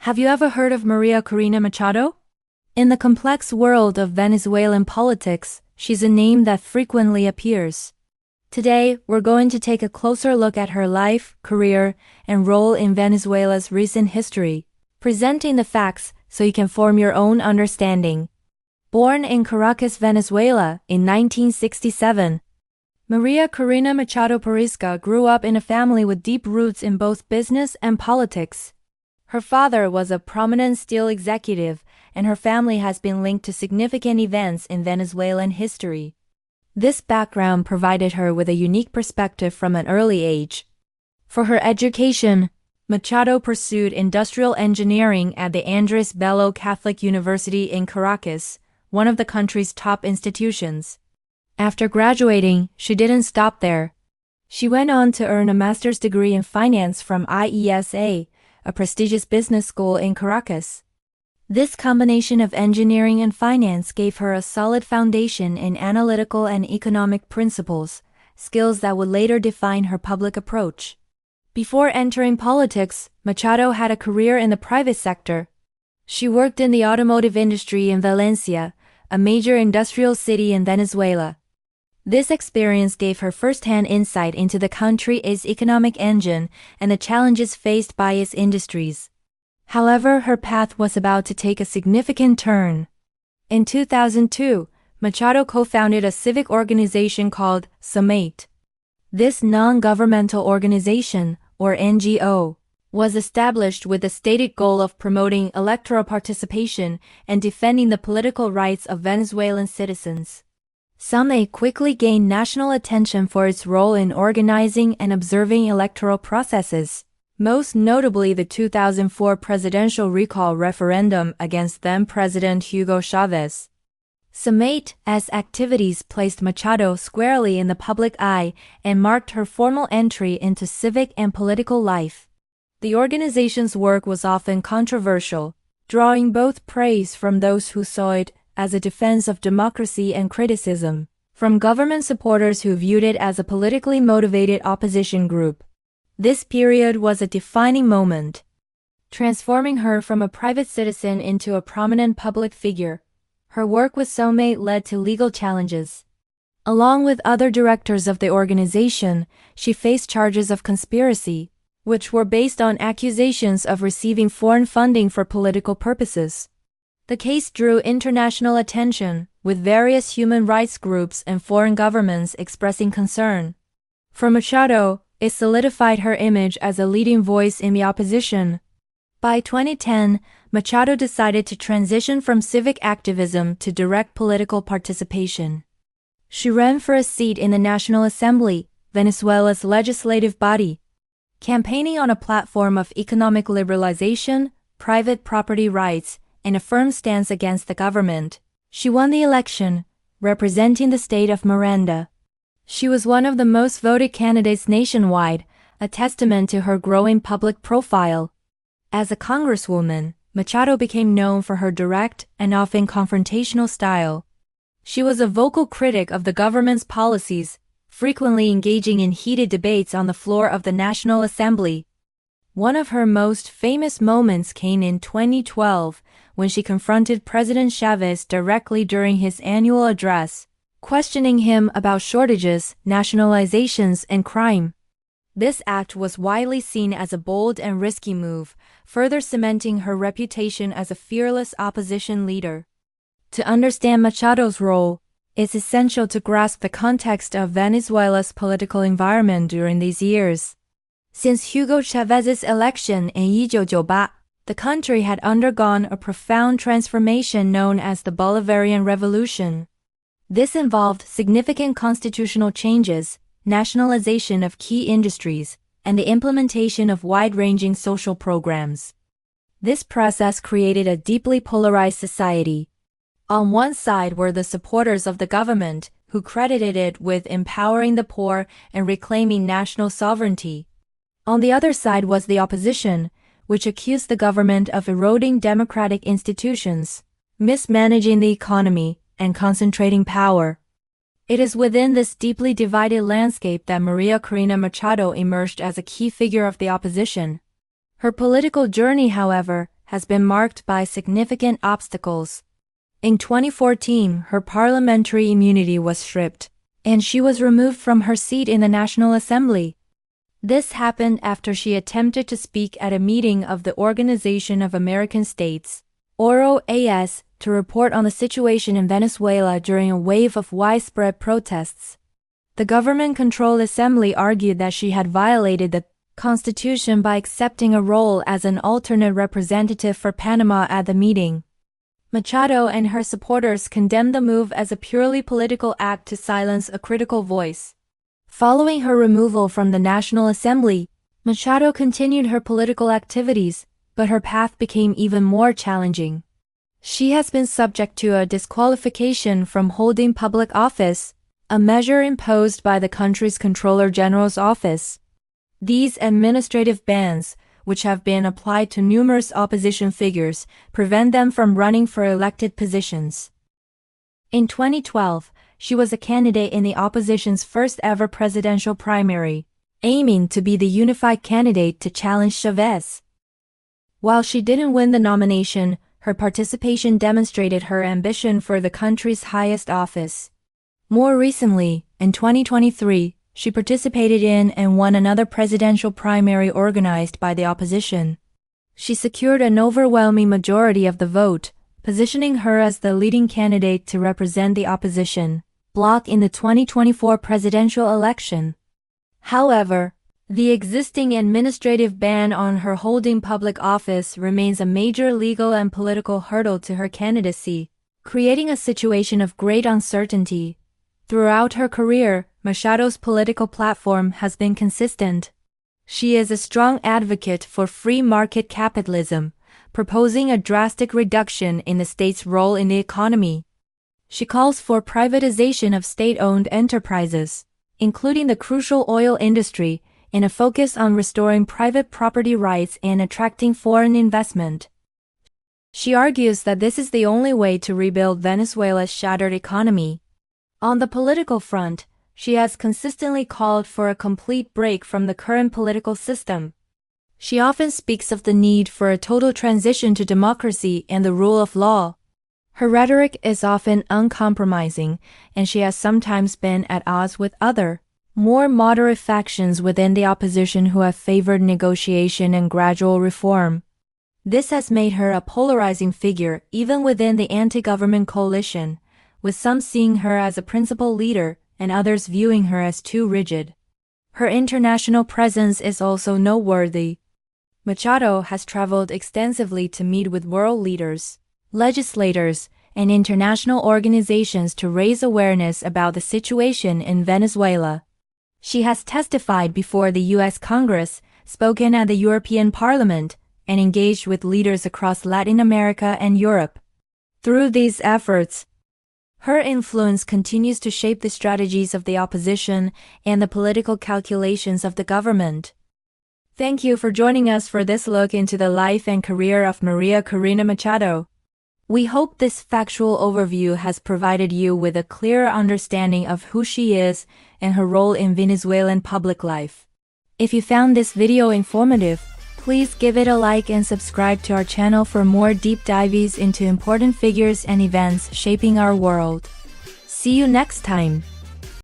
Have you ever heard of María Corina Machado? In the complex world of Venezuelan politics, she's a name that frequently appears. Today, we're going to take a closer look at her life, career, and role in Venezuela's recent history, presenting the facts so you can form your own understanding. Born in Caracas, Venezuela, in 1967, María Corina Machado Perisca grew up in a family with deep roots in both business and politics. Her father was a prominent steel executive, and her family has been linked to significant events in Venezuelan history. This background provided her with a unique perspective from an early age. For her education, Machado pursued industrial engineering at the Andrés Bello Catholic University in Caracas, one of the country's top institutions. After graduating, she didn't stop there. She went on to earn a master's degree in finance from IESA, a prestigious business school in Caracas. This combination of engineering and finance gave her a solid foundation in analytical and economic principles, skills that would later define her public approach. Before entering politics, Machado had a career in the private sector. She worked in the automotive industry in Valencia, a major industrial city in Venezuela. This experience gave her first-hand insight into the country's economic engine and the challenges faced by its industries. However, her path was about to take a significant turn. In 2002, Machado co-founded a civic organization called SUMATE. This non-governmental organization, or NGO, was established with the stated goal of promoting electoral participation and defending the political rights of Venezuelan citizens. SUMATE quickly gained national attention for its role in organizing and observing electoral processes, most notably the 2004 presidential recall referendum against then-President Hugo Chavez. SUMATE's activities placed Machado squarely in the public eye and marked her formal entry into civic and political life. The organization's work was often controversial, drawing both praise from those who saw it as a defense of democracy and criticism from government supporters who viewed it as a politically motivated opposition group. This period was a defining moment, transforming her from a private citizen into a prominent public figure. Her work with SUMATE led to legal challenges. Along with other directors of the organization, she faced charges of conspiracy, which were based on accusations of receiving foreign funding for political purposes. The case drew international attention, with various human rights groups and foreign governments expressing concern. For Machado, it solidified her image as a leading voice in the opposition. By 2010, Machado decided to transition from civic activism to direct political participation. She ran for a seat in the National Assembly, Venezuela's legislative body. Campaigning on a platform of economic liberalization, private property rights, and a firm stance against the government, she won the election, representing the state of Miranda. She was one of the most voted candidates nationwide, a testament to her growing public profile. As a congresswoman, Machado became known for her direct and often confrontational style. She was a vocal critic of the government's policies, frequently engaging in heated debates on the floor of the National Assembly. One of her most famous moments came in 2012, when she confronted President Chavez directly during his annual address, questioning him about shortages, nationalizations, and crime. This act was widely seen as a bold and risky move, further cementing her reputation as a fearless opposition leader. To understand Machado's role, it's essential to grasp the context of Venezuela's political environment during these years. Since Hugo Chávez's election in 1998, the country had undergone a profound transformation known as the Bolivarian Revolution. This involved significant constitutional changes, nationalization of key industries, and the implementation of wide-ranging social programs. This process created a deeply polarized society. On one side were the supporters of the government, who credited it with empowering the poor and reclaiming national sovereignty. On the other side was the opposition, which accused the government of eroding democratic institutions, mismanaging the economy, and concentrating power. It is within this deeply divided landscape that María Corina Machado emerged as a key figure of the opposition. Her political journey, however, has been marked by significant obstacles. In 2014, her parliamentary immunity was stripped, and she was removed from her seat in the National Assembly. This happened after she attempted to speak at a meeting of the Organization of American States, OAS, to report on the situation in Venezuela during a wave of widespread protests. The government-controlled assembly argued that she had violated the Constitution by accepting a role as an alternate representative for Panama at the meeting. Machado and her supporters condemned the move as a purely political act to silence a critical voice. Following her removal from the National Assembly, Machado continued her political activities, but her path became even more challenging. She has been subject to a disqualification from holding public office, a measure imposed by the country's Comptroller General's office. These administrative bans, which have been applied to numerous opposition figures, prevent them from running for elected positions. In 2012, she was a candidate in the opposition's first-ever presidential primary, aiming to be the unified candidate to challenge Chavez. While she didn't win the nomination, her participation demonstrated her ambition for the country's highest office. More recently, in 2023, she participated in and won another presidential primary organized by the opposition. She secured an overwhelming majority of the vote, positioning her as the leading candidate to represent the opposition bloc in the 2024 presidential election. However, the existing administrative ban on her holding public office remains a major legal and political hurdle to her candidacy, creating a situation of great uncertainty. Throughout her career, Machado's political platform has been consistent. She is a strong advocate for free market capitalism, proposing a drastic reduction in the state's role in the economy. She calls for privatization of state-owned enterprises, including the crucial oil industry, and a focus on restoring private property rights and attracting foreign investment. She argues that this is the only way to rebuild Venezuela's shattered economy. On the political front, she has consistently called for a complete break from the current political system. She often speaks of the need for a total transition to democracy and the rule of law. Her rhetoric is often uncompromising, and she has sometimes been at odds with other, more moderate factions within the opposition who have favored negotiation and gradual reform. This has made her a polarizing figure even within the anti-government coalition, with some seeing her as a principal leader and others viewing her as too rigid. Her international presence is also noteworthy. Machado has traveled extensively to meet with world leaders, legislators, and international organizations to raise awareness about the situation in Venezuela. She has testified before the U.S. Congress, spoken at the European Parliament, and engaged with leaders across Latin America and Europe. Through these efforts, her influence continues to shape the strategies of the opposition and the political calculations of the government. Thank you for joining us for this look into the life and career of María Corina Machado. We hope this factual overview has provided you with a clearer understanding of who she is and her role in Venezuelan public life. If you found this video informative, please give it a like and subscribe to our channel for more deep dives into important figures and events shaping our world. See you next time.